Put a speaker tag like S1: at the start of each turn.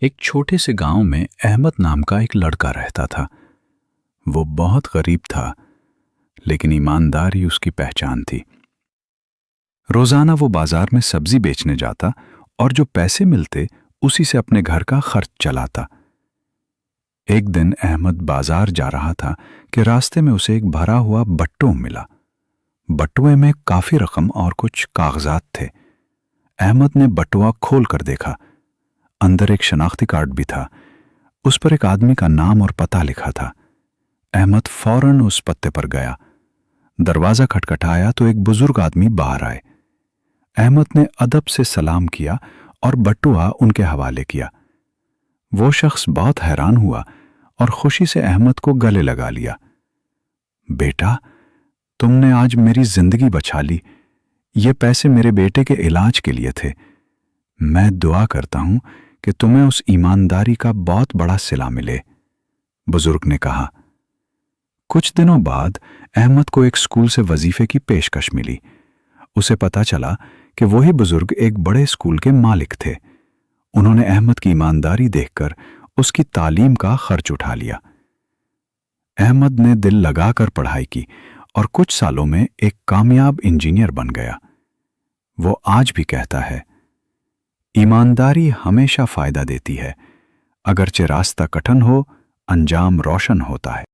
S1: ایک چھوٹے سے گاؤں میں احمد نام کا ایک لڑکا رہتا تھا۔ وہ بہت غریب تھا، لیکن ایمانداری اس کی پہچان تھی۔ روزانہ وہ بازار میں سبزی بیچنے جاتا اور جو پیسے ملتے اسی سے اپنے گھر کا خرچ چلاتا۔ ایک دن احمد بازار جا رہا تھا کہ راستے میں اسے ایک بھرا ہوا بٹوا ملا۔ بٹوے میں کافی رقم اور کچھ کاغذات تھے۔ احمد نے بٹوا کھول کر دیکھا۔ اندر ایک شناختی کارڈ بھی تھا۔ اس پر ایک آدمی کا نام اور پتہ لکھا تھا۔ احمد فوراً اس پتے پر گیا۔ دروازہ کھٹکھٹایا تو ایک بزرگ آدمی باہر آئے۔ احمد نے ادب سے سلام کیا اور بٹوا ان کے حوالے کیا۔ وہ شخص بہت حیران ہوا اور خوشی سے احمد کو گلے لگا لیا۔ بیٹا، تم نے آج میری زندگی بچا لی۔ یہ پیسے میرے بیٹے کے علاج کے لیے تھے۔ میں دعا کرتا ہوں کہ تمہیں اس ایمانداری کا بہت بڑا صلہ ملے، بزرگ نے کہا۔ کچھ دنوں بعد احمد کو ایک اسکول سے وظیفے کی پیشکش ملی۔ اسے پتا چلا کہ وہی بزرگ ایک بڑے اسکول کے مالک تھے۔ انہوں نے احمد کی ایمانداری دیکھ کر اس کی تعلیم کا خرچ اٹھا لیا۔ احمد نے دل لگا کر پڑھائی کی اور کچھ سالوں میں ایک کامیاب انجینئر بن گیا۔ وہ آج بھی کہتا ہے، ایمانداری ہمیشہ فائدہ دیتی ہے، اگرچہ راستہ کٹھن ہو، انجام روشن ہوتا ہے۔